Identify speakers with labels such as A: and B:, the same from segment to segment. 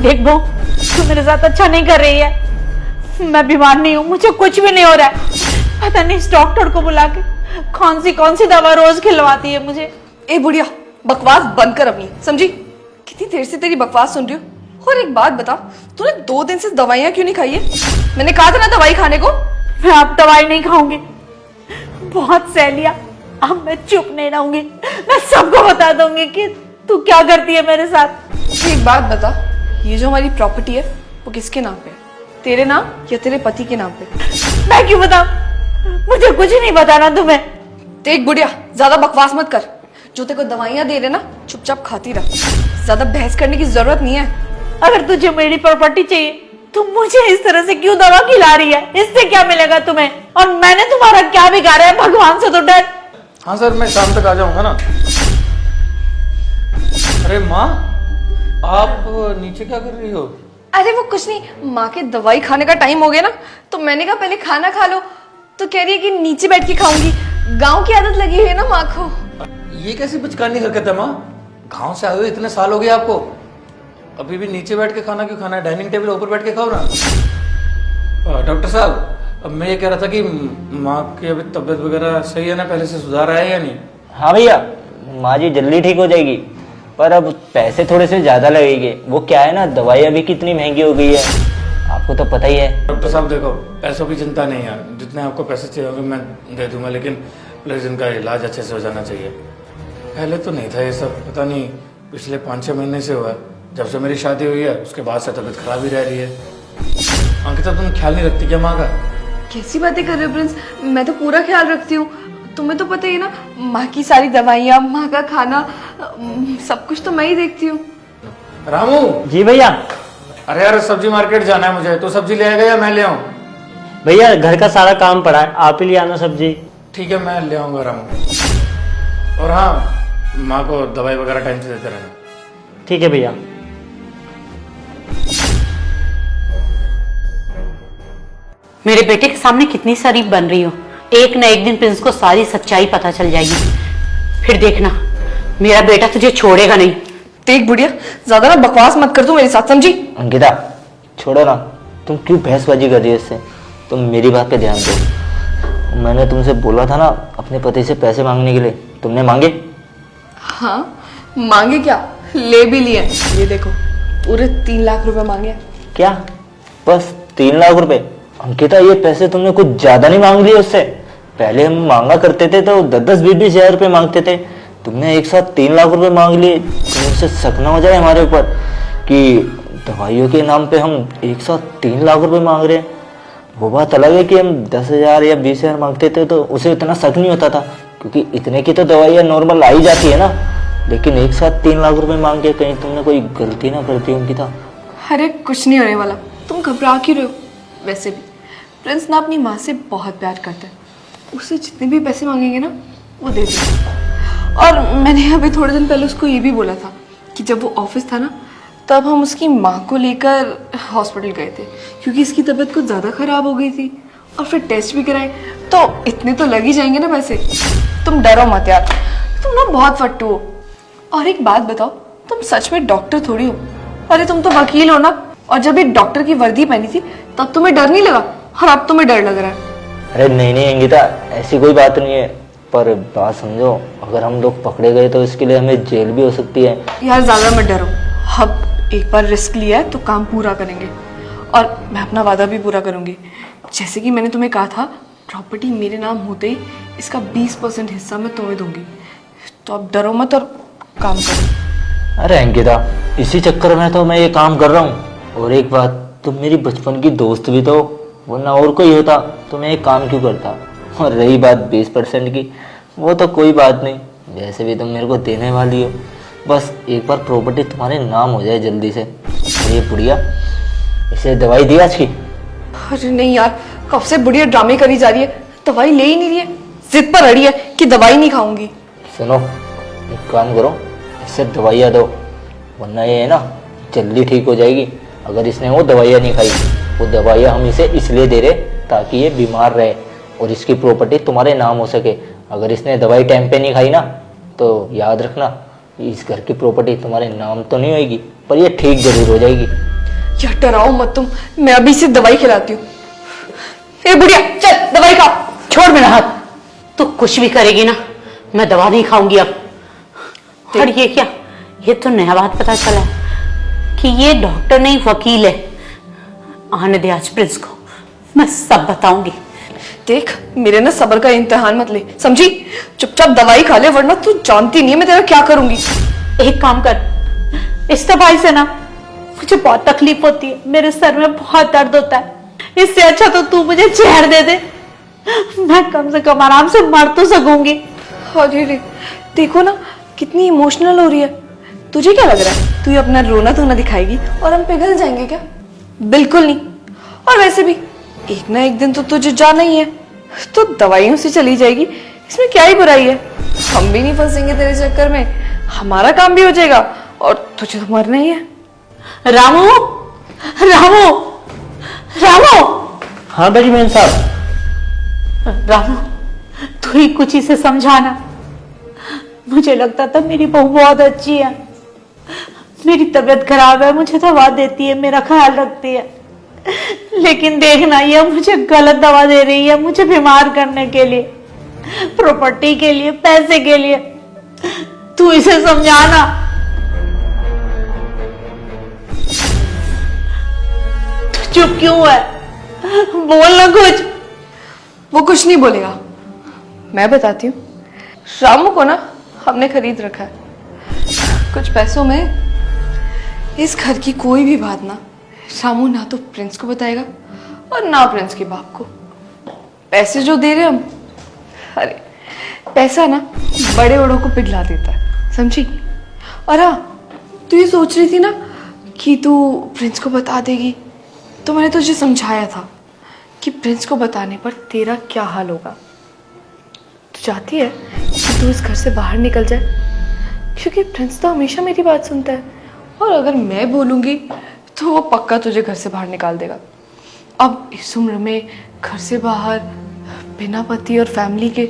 A: देख बहू, तू मेरे साथ अच्छा नहीं कर रही है। मैं बीमार नहीं हूँ, मुझे कुछ भी नहीं हो रहा है। पता नहीं इस डॉक्टर को बुला के कौन सी दवा रोज खिलवाती है मुझे।
B: ए बुढ़िया, बकवास बंद कर अपनी, समझी? कितनी देर से तेरी बकवास सुन रही हूँ। और एक बात बता, तूने 2 दिन से दवाइयाँ क्यों नहीं खाई है? मैंने कहा था ना दवाई खाने को।
A: मैं अब दवाई नहीं खाऊंगी, बहुत सह लिया। अब मैं चुप नहीं रहूंगी, मैं सबको बता दूंगी कि तू क्या करती है मेरे साथ।
B: एक बात बता, ये जो हमारी प्रॉपर्टी है वो किसके नाम पे है? तेरे नाम या तेरे पति के नाम पे?
A: मैं क्यों बताऊं? मुझे कुछ नहीं बताना तुम्हें।
B: देख बुढ़िया, ज्यादा बकवास मत कर। जो तेरे को दवाइयाँ दे रहे ना, चुपचाप खाती रह। ज्यादा बहस करने की जरूरत नहीं है।
A: अगर तुझे मेरी प्रॉपर्टी चाहिए तो मुझे इस तरह से क्यों दवा खिला रही है? इससे क्या मिलेगा तुम्हें? और मैंने तुम्हारा क्या बिगाड़ा है? भगवान से तो डर।
C: हाँ सर, मैं शाम तक आ जाऊंगा ना। अरे माँ, आप नीचे क्या कर रही हो?
B: अरे वो कुछ नहीं, माँ के दवाई खाने का टाइम हो गया ना, तो मैंने कहा पहले खाना खा लो। तो कह रही है कि नीचे बैठ के खाऊंगी। गांव की आदत लगी हुई है ना माँ को।
C: ये कैसी बचकानी हरकत है माँ? गांव से आए हुए इतने साल हो गए आपको, अभी भी नीचे बैठ के खाना क्यों खाना है? डाइनिंग टेबल ऊपर बैठ के खाओ ना। डॉक्टर साहब, अब मैं ये कह रहा था कि माँ की अभी तबीयत वगैरह सही है ना? पहले से सुधार आया या नहीं?
D: हाँ भैया, माँ जी जल्दी ठीक हो जाएगी, पर अब पैसे थोड़े से ज्यादा लगेंगे। वो क्या है ना, दवाई अभी कितनी महंगी हो गई है, आपको तो पता ही है।
C: डॉक्टर साहब देखो, पैसों की चिंता नहीं है, जितने आपको पैसे चाहिए होंगे मैं दे दूंगा, लेकिन प्लीज इनका इलाज अच्छे से हो जाना चाहिए। पहले तो नहीं था ये सब, पता नहीं पिछले 5-6 महीने से हुआ है। जब से मेरी शादी हुई है उसके बाद से तबीयत खराब ही रह रही है। अंकिता, तुम ख्याल नहीं रखती क्या माँ का?
B: कैसी बातें कर रहे हो प्रिंस? मैं तो पूरा ख्याल रखती हूँ। तुम्हें तो पता ही है ना, माँ की सारी दवाइयाँ, माँ का खाना, सब कुछ तो मैं ही देखती हूँ।
C: रामू।
D: जी भैया।
C: अरे यार, सब्जी मार्केट जाना है मुझे, तो सब्जी ले आएगा या मैं ले आऊँ?
D: भैया घर का सारा काम पड़ा है, आप ही ले आना सब्जी।
C: ठीक है, मैं ले आऊंगा रामू। और हाँ, माँ को दवाई वगैरह टाइम से देते रहना।
D: ठीक है भैया।
A: मेरे बेटे के सामने कितनी शरीफ बन रही हो, एक न एक दिन प्रिंस को सारी सच्चाई पता चल जाएगी। फिर देखना, मेरा बेटा तुझे छोड़ेगा नहीं।
B: देख बुढ़िया, ज्यादा ना बकवास मत कर तू मेरे साथ, समझी?
D: अंकिता छोड़ो ना, तुम क्यों बहसबाजी कर रही हो इससे? तुम मेरी बात पे ध्यान दो। मैंने तुमसे बोला था ना अपने पति से पैसे मांगने के लिए, तुमने मांगे?
B: हाँ, मांगे क्या, ले भी लिए। ये देखो, पूरे 3 लाख रुपए मांगे।
D: क्या बस 3 लाख रुपए? अंकिता, ये पैसे तुमने कुछ ज्यादा नहीं मांग लिए उससे? पहले हम मांगा करते थे तो 10-20 हजार रुपए मांगते थे, तुमने एक साथ 3 लाख रुपए मांग लिए। तुमसे शक न हो जाए हमारे ऊपर कि दवाइयों के नाम पे हम एक साथ 3 लाख रुपए मांग रहे हैं। वो बात अलग है कि हम 10,000 या 20,000 मांगते थे तो उसे इतना शक नहीं होता था, क्योंकि इतने की तो दवाइयाँ नॉर्मल आ ही जाती है ना। लेकिन एक साथ 3 लाख रुपए मांग के कहीं तुमने कोई गलती ना करती अंकिता?
B: अरे कुछ नहीं होने वाला, तुम घबरा क्यों रहे हो? वैसे भी प्रिंस ना अपनी माँ से बहुत प्यार करता है, उससे जितने भी पैसे मांगेंगे ना वो दे देगा। और मैंने अभी थोड़े दिन पहले उसको ये भी बोला था कि जब वो ऑफिस था ना, तब हम उसकी माँ को लेकर हॉस्पिटल गए थे, क्योंकि इसकी तबीयत कुछ ज़्यादा ख़राब हो गई थी। और फिर टेस्ट भी कराए, तो इतने तो लग ही जाएंगे ना पैसे। तुम डरो मत यार, तुम ना बहुत फट्टू हो। और एक बात बताओ, तुम सच में डॉक्टर थोड़ी हो? अरे तुम तो वकील हो ना, और जब एक डॉक्टर की वर्दी पहनी थी तब तुम्हें डर नहीं लगा, और अब तुम्हें डर लग रहा है।
D: अरे नहीं अंकिता, ऐसी कोई बात नहीं है, पर बात समझो, अगर हम लोग पकड़े गए तो इसके लिए हमें जेल भी हो सकती है।
B: यार ज़्यादा मत डरो, अब एक बार रिस्क लिया है तो काम पूरा करेंगे, और मैं अपना वादा भी पूरा करूँगी। जैसे कि मैंने तुम्हें कहा था, प्रॉपर्टी मेरे नाम होते ही इसका 20% हिस्सा मैं तुम्हें दूंगी। तो अब डरो मत और काम करो।
D: अरे अंकिता, इसी चक्कर में तो मैं ये काम कर रहा हूँ। और एक बात, तुम मेरी बचपन की दोस्त भी तो, वरना और कोई होता तो मैं एक काम क्यों करता? और रही बात 20% की, वो तो कोई बात नहीं, वैसे भी तुम मेरे को देने वाली हो। बस एक बार प्रॉपर्टी तुम्हारे नाम हो जाए जल्दी से। ये बुढ़िया, इसे दवाई दी आज की?
B: अरे नहीं यार, कब से बुढ़िया ड्रामे करी जा रही है, दवाई ले ही नहीं रही है, जिद पर अड़ी है कि दवाई नहीं खाऊंगी।
D: सुनो, एक काम करो, इससे दवाइयाँ दो, वरना ये है ना जल्दी ठीक हो जाएगी। अगर इसने वो दवाइयाँ नहीं खाई, वो दवाइयाँ हम इसे इसलिए दे रहे ताकि ये बीमार रहे और इसकी प्रॉपर्टी तुम्हारे नाम हो सके। अगर इसने दवाई टाइम पे नहीं खाई ना, तो याद रखना इस घर की प्रॉपर्टी तुम्हारे नाम तो नहीं होगी, पर ये ठीक जरूर हो जाएगी।
B: क्या डराओ मत तुम, मैं अभी से दवाई खिलाती हूँ। ए बुढ़िया चल दवाई खा।
E: छोड़ मेरा हाथ। तू कुछ भी करेगी ना, मैं दवा नहीं खाऊंगी अब। और ये क्या, ये तो नया बात पता चला है कि ये डॉक्टर नहीं वकील है। आने दे आज प्रिंस को, मैं सब बताऊंगी।
B: देख मेरे ना सब्र का इम्तिहान मत ले, समझी? चुपचाप दवाई खा ले, वरना तू जानती नहीं है मैं तेरा क्या करूंगी।
A: एक काम कर, इस दवाई से ना मुझे बहुत तकलीफ होती है, मेरे सर में बहुत दर्द होता है। इससे अच्छा तो तू मुझे जहर दे दे, मैं कम से कम आराम से मर तो सकूंगी।
B: अरे रे, देखो ना कितनी इमोशनल हो रही है। तुझे क्या लग रहा है, तू ये अपना रोना धोना दिखाएगी और हम पिघल जाएंगे क्या? बिल्कुल नहीं। और वैसे भी एक ना एक दिन तो तुझे जाना ही है, तो दवाइयों से चली जाएगी, इसमें क्या ही बुराई है। हम भी नहीं फंसेंगे तेरे चक्कर में, हमारा काम भी हो जाएगा और तुझे तो मरना ही है।
E: रामू, रामू, रामू,
D: हाँ बेटी मेम साहब।
A: रामू, तू ही कुछ इसे समझाना। मुझे लगता था मेरी बहू बहुत अच्छी है, मेरी तबीयत खराब है, मुझे दवा देती है, मेरा ख्याल रखती है, लेकिन देखना ये मुझे गलत दवा दे रही है, मुझे बीमार करने के लिए, प्रॉपर्टी के लिए, पैसे के लिए। तू इसे समझाना। तू चुप क्यों है, बोल ना कुछ।
B: वो कुछ नहीं बोलेगा, मैं बताती हूँ। रामू को ना हमने खरीद रखा है, कुछ पैसों में इस घर की कोई भी बात ना रामू ना तो प्रिंस को बताएगा और ना प्रिंस के बाप को। पैसे जो दे रहे हम, अरे पैसा ना बड़े बड़ों को पिघला देता है, समझी? और हाँ, तू ये सोच रही थी ना कि तू प्रिंस को बता देगी, तो मैंने तुझे समझाया था कि प्रिंस को बताने पर तेरा क्या हाल होगा। तू चाहती है कि तू इस घर से बाहर निकल जाए, क्योंकि प्रिंस तो हमेशा मेरी बात सुनता है, और अगर मैं बोलूँगी तो वो पक्का तुझे घर से बाहर निकाल देगा। अब इस उम्र में घर से बाहर बिना पति और फैमिली के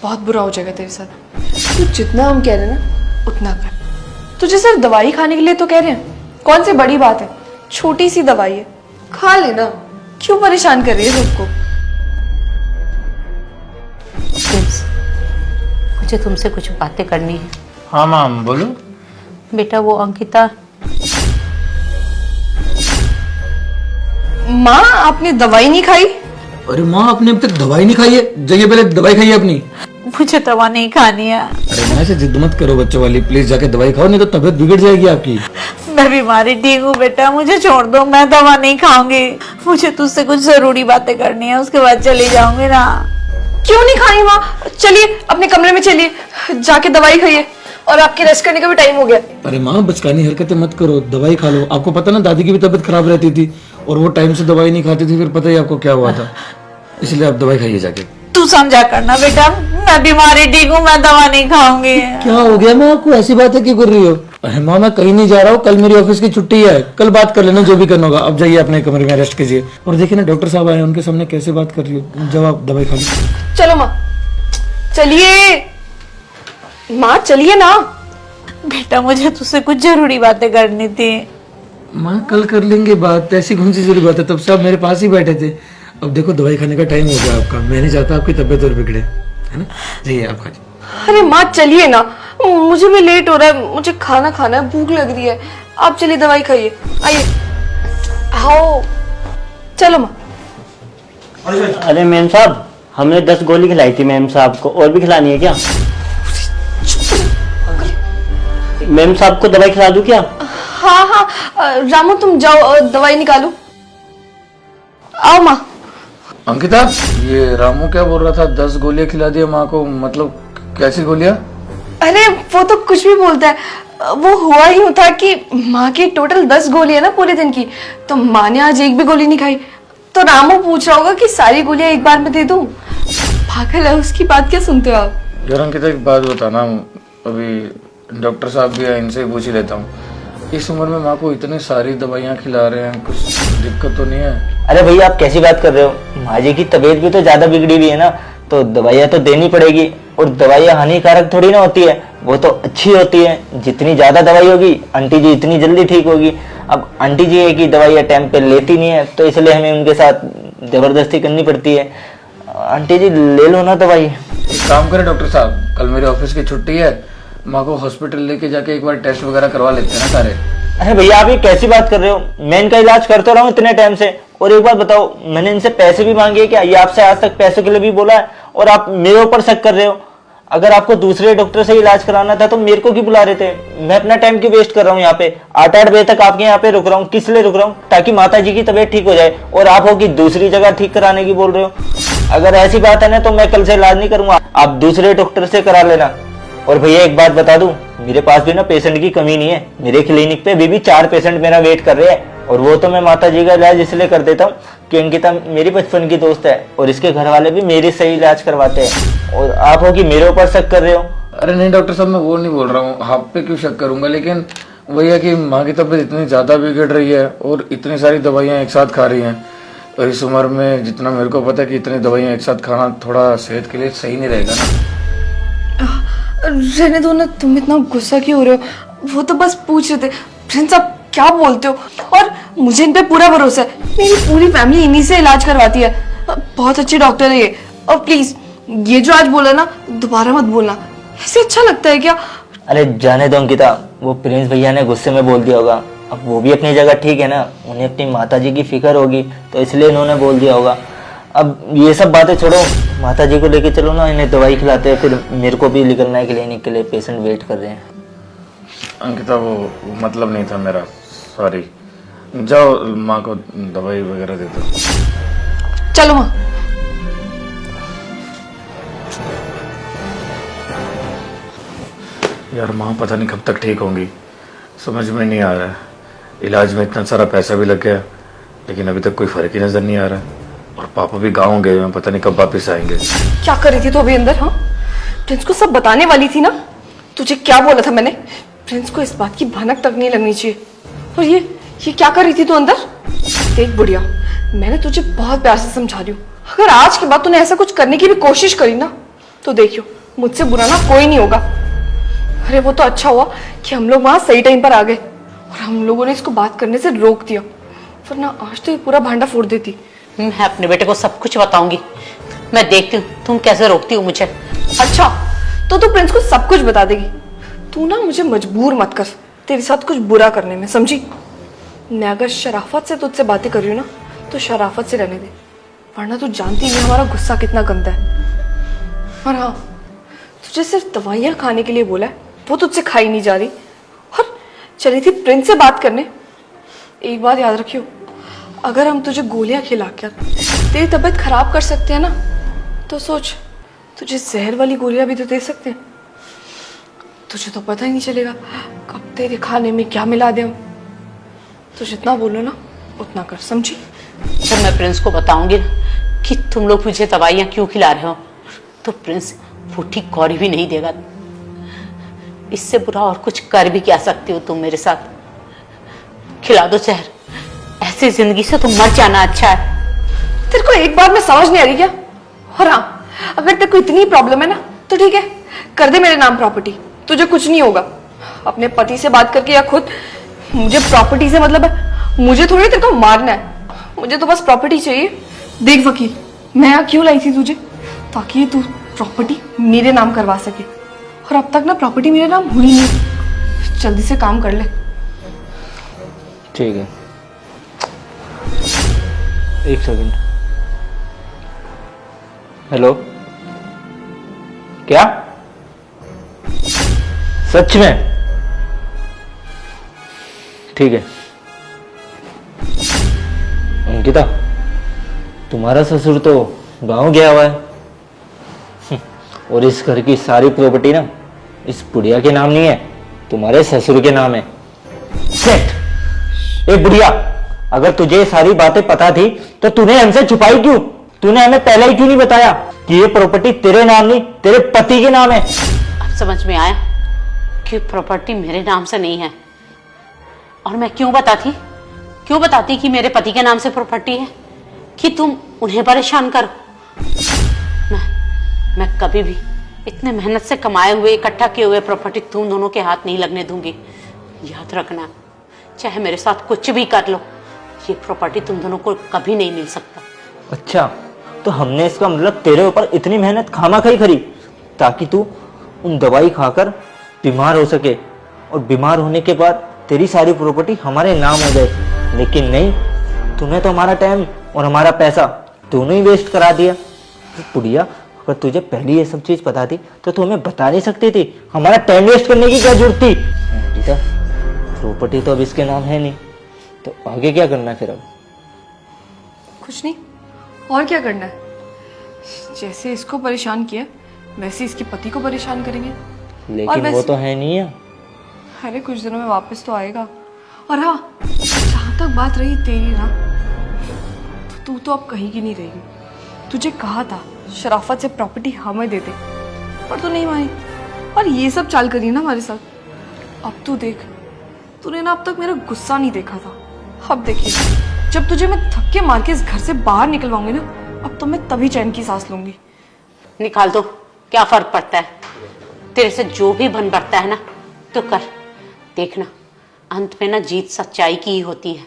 B: बहुत बुरा हो जाएगा तेरे साथ। तू जितना हम कह रहे हैं ना उतना कर। तुझे सिर्फ दवाई खाने के लिए तो कह रहे हैं, कौन सी बड़ी बात है, छोटी सी दवाई है, खा लेना। क्यों परेशान कर रही है सबको?
E: प्रिंस, मुझे तुमसे कुछ बातें करनी है।
C: हाँ मैम बोलो।
E: बेटा वो अंकिता,
B: माँ आपने दवाई नहीं खाई?
C: अरे माँ आपने अब तक दवाई नहीं खाई है, जाइए पहले दवाई खाइए अपनी।
A: मुझे दवा नहीं खानी है।
C: अरे माँ ऐसे जिद मत करो बच्चों वाली, प्लीज जाके दवाई खाओ, नहीं तो तबीयत बिगड़ जाएगी आपकी।
A: मैं बीमारी ठीक हूँ बेटा, मुझे छोड़ दो, मैं दवा नहीं खाऊंगी। मुझे तुझसे कुछ जरूरी बातें करनी है, उसके बाद चली जाऊंगी ना।
B: क्यों नहीं खाई माँ? चलिए अपने कमरे में चलिए, जाके दवाई खाइए, और आपके रेस्ट करने का भी टाइम हो गया।
C: अरे माँ बचकानी हरकतें मत करो, दवाई खा लो। आपको पता ना दादी की भी तबीयत खराब रहती थी और वो टाइम से दवाई नहीं खाती थी, फिर पता ही आपको क्या हुआ था। इसलिए आप दवाई खाइए जाके।
A: तू समझा करना बेटा, मैं बीमारी ठीक हूँ, मैं दवा नहीं खाऊंगी।
C: क्या हो गया माँ आपको, ऐसी बातें क्यों कर रही हो? अरे माँ मैं कहीं नहीं जा रहा हूँ, कल मेरी ऑफिस की छुट्टी है, कल बात कर लेना जो भी करना होगा। अब जाइए अपने कमरे में रेस्ट कीजिए। और देखिए ना डॉक्टर साहब आए, उनके सामने कैसे बात कर रही हो, जब आप दवाई खा लो।
B: चलो माँ, चलिए माँ, चलिए ना।
A: बेटा मुझे तुझसे कुछ जरूरी बातें करनी थी।
C: माँ कल कर लेंगे बात, ऐसी कौन सी जरूरी बात है, तब से आप मेरे पास ही बैठे थे। अब देखो दवाई खाने का टाइम हो गया आपका, मैं नहीं चाहता आपकी तबीयत और बिगड़े, है ना? जाइए आप खाइए।
B: अरे माँ चलिए ना, मुझे भी लेट हो रहा है, मुझे खाना खाना है, भूख लग रही है। आप चलिए दवाई खाइए, आइए। आओ चलो माँ।
D: अरे मैम साहब, हमने 10 गोली खिलाई थी मैम साहब को, और भी खिलानी है क्या? मैम साहब को दवाई खिला दूं क्या?
B: हाँ हाँ, रामू तुम जाओ दवाई निकालो। आओ माँ।
C: अंकिता, ये रामू क्या बोल रहा था, 10 गोलियां खिला दिया माँ को, मतलब कैसी गोलियां?
B: अरे वो तो कुछ भी बोलता है, वो हुआ ही था कि माँ की टोटल 10 गोली है ना पूरे दिन की, तो माँ ने आज एक भी गोली नहीं खाई, तो रामू पूछ रहा होगा कि सारी गोलियां एक बार में दे दूं। पागल है, उसकी बात क्या सुनते हो आप?
C: यार अंकिता एक बात बताना, अभी डॉक्टर साहब भी है, इनसे पूछ ही लेता हूँ, इस उम्र में माँ को इतनी सारी दवाइयाँ खिला रहे हैं, कुछ दिक्कत तो नहीं है?
D: अरे भैया आप कैसी बात कर रहे हो, माँ जी की तबीयत भी तो ज्यादा बिगड़ी हुई है ना, तो दवाइयाँ तो देनी पड़ेगी। और दवाइयाँ हानिकारक थोड़ी ना होती है, वो तो अच्छी होती है। जितनी ज्यादा दवाई होगी आंटी जी इतनी जल्दी ठीक होगी। अब आंटी जी है कि दवाइयाँ टाइम पे लेती नहीं है, तो इसलिए हमें उनके साथ जबरदस्ती करनी पड़ती है। आंटी जी ले लो ना दवाई।
C: एक काम करें डॉक्टर साहब, कल मेरे ऑफिस की छुट्टी है, माँ को हॉस्पिटल लेके जाके एक बार टेस्ट वगैरह करवा लेते हैं ना सारे।
D: अरे भैया आप ये कैसी बात कर रहे हो, मैं इनका इलाज करता रहा हूँ इतने टाइम से। और एक बात बताओ, मैंने इनसे पैसे भी मांगे क्या? ये आपसे आज तक पैसों के लिए भी बोला है और आप मेरे ऊपर शक कर रहे हो? अगर आपको दूसरे डॉक्टर से इलाज कराना था तो मेरे को क्यों बुला रहे थे? मैं अपना टाइम क्यों वेस्ट कर रहा हूँ यहाँ पे? 8-8 बजे तक आपके यहाँ पे रुक रहा हूँ, किस लिए रुक रहा हूँ? ताकि माता जी की तबीयत ठीक हो जाए, और आप हो कि दूसरी जगह ठीक कराने की बोल रहे हो। अगर ऐसी बात है ना तो मैं कल से इलाज नहीं करूंगा, आप दूसरे डॉक्टर से करा लेना। और भैया एक बात बता दूं, मेरे पास भी ना पेशेंट की कमी नहीं है। मेरे क्लिनिक पे अभी भी 4 पेशेंट मेरा वेट कर रहे हैं, और वो तो मैं माता जी का इलाज इसलिए कर देता हूँ कि अंकिता मेरी बचपन की दोस्त है और इसके घर वाले भी मेरे से ही इलाज करवाते हैं। और आप हो कि मेरे ऊपर शक कर रहे हो?
C: अरे नहीं डॉक्टर साहब, मैं वो नहीं बोल रहा हूँ, आप पे क्यों शक करूंगा, लेकिन वही है कि माँ की तबीयत इतनी ज्यादा बिगड़ रही है और इतनी सारी दवाइयाँ एक साथ खा रही हैं, और इस उम्र में जितना मेरे को पता है कि इतनी दवाइयाँ एक साथ खाना थोड़ा सेहत के लिए सही नहीं रहेगा ना।
B: रहने दो ना, तुम इतना गुस्सा क्यों हो रहे हो? वो तो बस पूछ रहे थे। प्रिंस आप क्या बोलते हो? और मुझे इन पे पूरा भरोसा है, मेरी पूरी फैमिली इन्हीं से इलाज करवाती है। बहुत अच्छे डॉक्टर है ये। और प्लीज ये जो आज बोला ना, दोबारा मत बोलना, ऐसे अच्छा लगता है क्या?
D: अरे जाने दो अंकिता, वो प्रिंस भैया ने गुस्से में बोल दिया होगा। अब वो भी अपनी जगह ठीक है ना, उन्हें अपनी माता जी की फिक्र होगी तो इसलिए इन्होंने बोल दिया होगा। अब ये सब बातें छोड़ो, माता जी को लेके चलो ना, इन्हें दवाई खिलाते हैं, फिर मेरे को भी निकलना है क्लिनिक के लिए, पेशेंट वेट कर रहे हैं।
C: अंकिता वो मतलब नहीं था मेरा, सॉरी। जाओ माँ को दवाई वगैरह दे दो।
B: चलो माँ।
C: यार माँ पता नहीं कब तक ठीक होंगी, समझ में नहीं आ रहा है। इलाज में इतना सारा पैसा भी लग गया, लेकिन अभी तक कोई फर्क ही नजर नहीं आ रहा है। और पापा भी गाँव गए हैं, पता नहीं कब वापस आएंगे।
B: क्या कर रही थी तू अभी अंदर? हाँ, प्रिंस को सब बताने वाली थी ना। तुझे क्या बोला था मैंने? प्रिंस को इस बात की भनक तक नहीं लगनी चाहिए। और ये क्या कर रही थी तू अंदर? देख बुढ़िया, मैंने तुझे बहुत प्यार से समझा रही हूँ, अगर आज के बाद तूने ऐसा कुछ करने की भी कोशिश करी ना, तो देखियो मुझसे बुरा ना कोई नहीं होगा। अरे वो तो अच्छा हुआ कि हम लोग वहां सही टाइम पर आ गए और हम लोगों ने इसको बात करने से रोक दिया, वरना आज तो ये पूरा भांडा फोड़ देती।
E: मैं अपने बेटे को सब कुछ बताऊंगी। मैं देखती हूँ तुम कैसे रोकती हो मुझे।
B: अच्छा, तो तू प्रिंस को सब कुछ बता देगी? तू ना मुझे मजबूर मत कर तेरे साथ कुछ बुरा करने में, समझी? मैं अगर शराफत से तुझसे बातें कर रही हूँ ना, तो शराफत से रहने दे, वरना तू जानती नहीं हमारा गुस्सा कितना गंदा है। और हाँ, तुझे सिर्फ दवाइयाँ खाने के लिए बोला है, वो तुझसे खाई नहीं जा रही और चली थी प्रिंस से बात करने। एक बात याद रखियो, अगर हम तुझे गोलियां खिलाकर तेरी तबीयत खराब कर सकते हैं ना, तो सोच तुझे जहर वाली गोलियां भी तो दे सकते हैं। तुझे तो पता ही नहीं चलेगा कब तेरे खाने में क्या मिला दे हम। तो जितना बोलो ना उतना कर, समझी?
E: जब मैं प्रिंस को बताऊंगी कि तुम लोग मुझे दवाइयाँ क्यों खिला रहे हो, तो प्रिंस फूटी कौड़ी भी नहीं देगा। इससे बुरा और कुछ कर भी क्या सकती हो तुम मेरे साथ? खिला दो जहर, ऐसी जिंदगी से तुम मर जाना अच्छा है।
B: तेरे को एक बार में समझ नहीं आ रही क्या? और हाँ, अगर तेरे को इतनी प्रॉब्लम है ना, तो ठीक है, कर दे मेरे नाम प्रॉपर्टी, तुझे कुछ नहीं होगा। अपने पति से बात करके या खुद, मुझे प्रॉपर्टी से मतलब है, मुझे थोड़ी तेरे को मारना है, मुझे तो बस प्रॉपर्टी चाहिए। देख वकील, मैं यहाँ क्यों लाई थी तुझे? ताकि तू प्रॉपर्टी मेरे नाम करवा सके, और अब तक ना प्रॉपर्टी मेरे नाम हुई नहीं। जल्दी से काम कर ले।
D: ठीक है, एक सेकंड। हेलो, क्या सच में? ठीक है। अंकिता, तुम्हारा ससुर तो गांव गया हुआ है और इस घर की सारी प्रॉपर्टी ना इस बुढ़िया के नाम नहीं है, तुम्हारे ससुर के नाम है। सेट। ए बुढ़िया, अगर तुझे ये सारी बातें पता थी तो तूने हमसे छुपाई क्यों? तूने हमें पहले ही क्यों नहीं बताया कि ये प्रॉपर्टी तेरे नाम नहीं, तेरे पति के नाम है?
E: अब समझ में आया कि प्रॉपर्टी मेरे नाम से नहीं है। और मैं क्यों बताती कि मेरे पति के नाम से प्रॉपर्टी है, कि तुम उन्हें परेशान करो। मैं कभी भी इतने मेहनत से कमाए हुए, इकट्ठा किए हुए प्रॉपर्टी तुम दोनों के हाथ नहीं लगने दूंगी। याद रखना, चाहे मेरे साथ कुछ भी कर लो, ये प्रॉपर्टी तुम दोनों को कभी नहीं मिल सकता।
D: अच्छा, तो हमने इसका मतलब तेरे ऊपर इतनी मेहनत खामा-खाई करी ताकि तू उन दवाई खाकर बीमार हो सके, और बीमार होने के बाद तेरी सारी प्रॉपर्टी हमारे नाम हो जाए। लेकिन नहीं, तूने तो हमारा टाइम और हमारा पैसा दोनों ही वेस्ट करा दिया। तो बुढ़िया, अगर तुझे पहले ये सब चीज पता थी तो तू हमें बता नहीं सकती थी। हमारा टाइम वेस्ट करने की क्या जरूरत थी? बेटा, प्रॉपर्टी तो अब इसके नाम है नहीं, तो आगे क्या करना है फिर अब?
B: कुछ नहीं, और क्या करना है? जैसे इसको परेशान किया वैसे इसके पति को परेशान करेंगे।
D: लेकिन वो तो है नहीं है।
B: अरे कुछ दिनों में वापस तो आएगा। और हाँ, जहाँ तक बात रही तेरी ना, तू तो अब कहीं की नहीं रहेगी। तुझे कहा था शराफत से प्रॉपर्टी हमें दे दे, पर तू नहीं मानी और ये सब चाल करी ना हमारे साथ। अब तू देख, तूने ना अब तक मेरा गुस्सा नहीं देखा था, अब देखिए जब तुझे मैं धक्के मार के इस घर से बाहर निकलवाऊंगी ना, अब तो मैं तभी चैन की सांस लूंगी।
E: निकाल दो, क्या फर्क पड़ता है? तेरे से जो भी बन पड़ता है ना तो कर। देखना, अंत में ना जीत सच्चाई की ही होती है।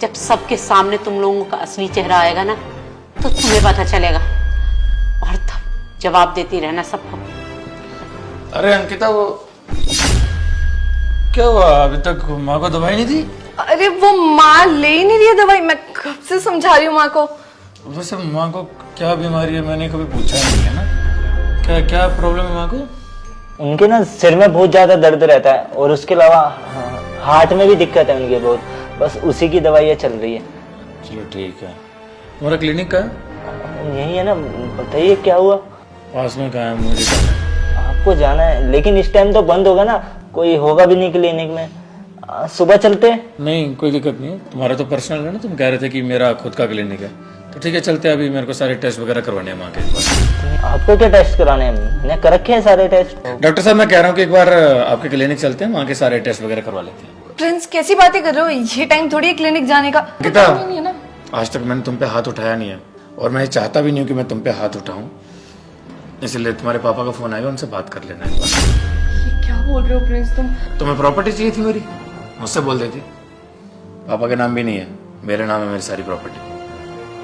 E: जब सबके सामने तुम लोगों का असली चेहरा आएगा ना तो तुम्हें पता चलेगा, और तब जवाब देती रहना सबको।
C: अरे अंकिता, वो क्या हुआ? अभी तक माँ को दवाई नहीं दी?
B: अरे वो माँ ले ही नहीं रही है दवाई, मैं कब से समझा रही हूँ माँ को।
C: वैसे माँ को क्या बीमारी है? मैंने कभी पूछा नहीं है ना। क्या क्या प्रॉब्लम है माँ को?
D: उनके ना सिर में बहुत ज्यादा दर्द रहता है, और उसके अलावा हार्ट में भी दिक्कत है उनके बहुत। बस उसी की दवाइयाँ चल रही है।
C: चलो ठीक है। तुम्हारा क्लिनिक का
D: यही है ना, बताइए क्या हुआ?
C: पास में कहाँ है? मुझे जाना है।
D: आपको जाना है, लेकिन इस टाइम तो बंद होगा ना, कोई होगा भी नहीं क्लिनिक में। सुबह चलते हैं?
C: नहीं, कोई दिक्कत नहीं है। तुम्हारा तो पर्सनल है ना, तुम कह रहे थे कि मेरा खुद का क्लिनिक है, तो ठीक है चलते हैं। अभी मेरे को सारे टेस्ट वगैरह करवाने हैं माँ के। एक बार
D: आपको क्या टेस्ट कराने हैं? मैंने कर रखे हैं सारे टेस्ट।
C: डॉक्टर साहब, मैं कह रहा हूँ कि एक बार आपके क्लिनिक चलते हैं, वहाँ के सारे टेस्ट वगैरह करवा लेते हैं।
B: प्रिंस कैसी बातें कर रहे हो? ये टाइम थोड़ी है क्लिनिक जाने का।
C: अंकिता,
B: नहीं है ना।
C: आज तक मैंने तुम पे हाथ उठाया नहीं है, और मैं चाहता भी नहीं हूँ कि मैं तुम पे हाथ उठाऊं। इसलिए तुम्हारे पापा का फोन आएगा, उनसे बात कर लेना एक बार।
B: ये क्या बोल रहे हो प्रिंस तुम?
C: तुम्हें प्रॉपर्टी चाहिए थी मेरी, मुझसे बोल देती। पापा के नाम भी नहीं है, मेरे नाम है मेरी सारी प्रॉपर्टी।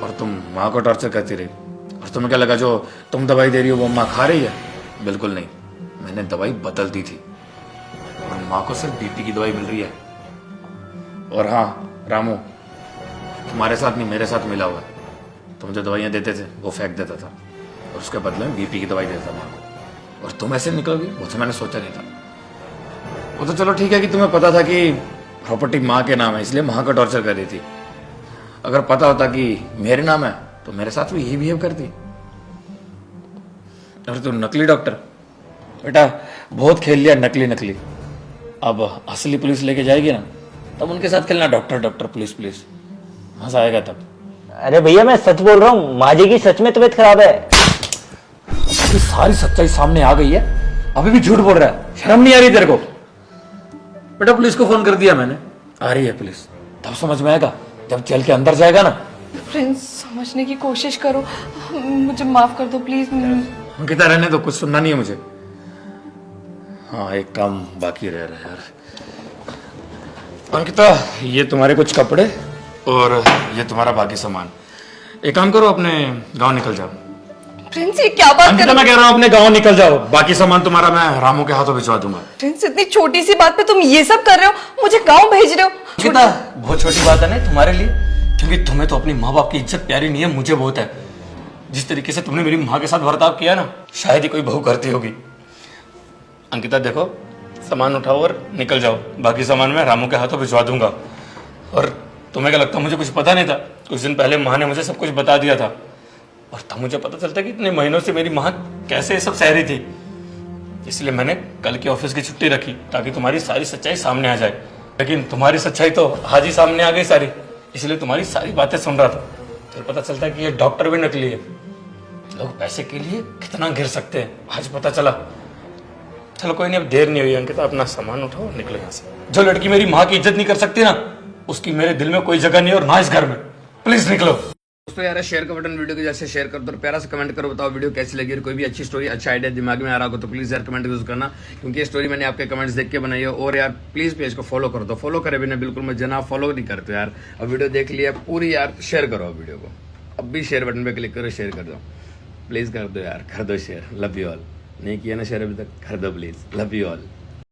C: और तुम माँ को टॉर्चर करती रही, और तुम्हें क्या लगा जो तुम दवाई दे रही हो वो माँ खा रही है? बिल्कुल नहीं, मैंने दवाई बदल दी थी, और माँ को सिर्फ बीपी की दवाई मिल रही है। और हाँ रामू, तुम्हारे साथ नहीं मेरे साथ मिला हुआ है। तुम जो दवाइयाँ देते थे वो फेंक देता था, और उसके बदले में बीपी की दवाई देता माँ को। और तुम ऐसे निकलोगी, वो तो मैंने सोचा नहीं था। वो तो चलो ठीक है कि तुम्हें पता था कि प्रॉपर्टी माँ के नाम है, इसलिए माँ को टॉर्चर कर रही थी। अगर पता होता कि मेरे नाम है तो मेरे साथ भी यही बिहेव करती। और तुम नकली डॉक्टर, बेटा बहुत खेल लिया नकली नकली। अब असली पुलिस लेके जाएगी ना, तब उनके साथ खेलना डॉक्टर डॉक्टर पुलिस पुलिस, मजा आएगा तब।
D: अरे भैया, मैं सच बोल रहा हूँ, माँ जी की सच में तबीयत खराब है।
C: अभी सारी सच्चाई सामने आ गई है, अभी भी झूठ बोल रहा है। शर्म नहीं आ रही तेरे को? बेटा पुलिस को फोन कर दिया मैंने, आ रही है पुलिस। तब समझ में आएगा जब जेल के अंदर जाएगा ना।
B: प्रिंस समझने की कोशिश करो, मुझे माफ कर दो प्लीज।
C: अंकिता रहने दो, कुछ सुनना नहीं है मुझे। हाँ एक काम बाकी रह रहा है यार। अंकिता, ये तुम्हारे कुछ कपड़े और ये तुम्हारा बाकी सामान। एक काम करो, अपने गांव निकल जाओ।
B: प्रिंस ये क्या बात कर
C: अंकिता, मैं कह रहा हूँ अपने गांव निकल जाओ, बाकी सामान तुम्हारा मैं रामू के हाथों भिजवा दूंगा।
B: प्रिंस इतनी छोटी सी बात पे तुम ये सब कर रहे हो, मुझे गांव भेज रहे हो?
C: अंकिता, बहुत छोटी बात है ना तुम्हारे लिए, क्योंकि तुम्हें तो अपनी माँ बाप की इज्जत प्यारी नहीं है, मुझे बहुत है। जिस तरीके से तुमने मेरी माँ के साथ बर्ताव किया ना, शायद ही कोई बहू करती होगी। अंकिता देखो, सामान उठाओ और निकल जाओ, बाकी सामान मैं रामू के हाथों भिजवा दूंगा। और तुम्हें क्या लगता है मुझे कुछ पता नहीं था? कुछ दिन पहले माँ ने मुझे सब कुछ बता दिया था, और तब मुझे पता चलता कि इतने महीनों से मेरी माँ कैसे सब सह रही थी। इसलिए मैंने कल की ऑफिस की छुट्टी रखी ताकि तुम्हारी सारी सच्चाई सामने आ जाए। लेकिन तुम्हारी सच्चाई तो आज ही सामने आ गई सारी, इसलिए तुम्हारी सारी बातें सुन रहा था। फिर पता चलता है कि ये डॉक्टर भी नकली है। लोग पैसे के लिए कितना गिर सकते हैं, आज पता चला। चलो कोई नहीं, अब देर नहीं हुई अंकिता, अपना सामान उठाओ और निकलो यहाँ से। जो लड़की मेरी माँ की इज्जत नहीं कर सकती ना, उसकी मेरे दिल में कोई जगह नहीं और ना इस घर में। प्लीज निकलो।
F: दोस्तों यार शेयर का बटन वीडियो को जैसे शेयर कर दो और प्यारा सा कमेंट करो, बताओ वीडियो कैसी लगी और कोई भी अच्छी स्टोरी अच्छा आइडिया दिमाग में आ रहा हो तो प्लीज यार कमेंट यूज करना, क्योंकि ये स्टोरी मैंने आपके कमेंट्स देख के बनाई है। और यार प्लीज पेज को फॉलो कर दो, फॉलो करे बिना बिल्कुल मत जाना, फॉलो नहीं करते यार। अब वीडियो देख लिया पूरी यार, शेयर करो वीडियो को, अब भी शेयर बटन पे क्लिक करो, शेयर कर दो प्लीज, कर दो यार, कर दो शेयर। Love you all. नहीं किया ना शेयर अभी तक, कर दो प्लीज। Love you all.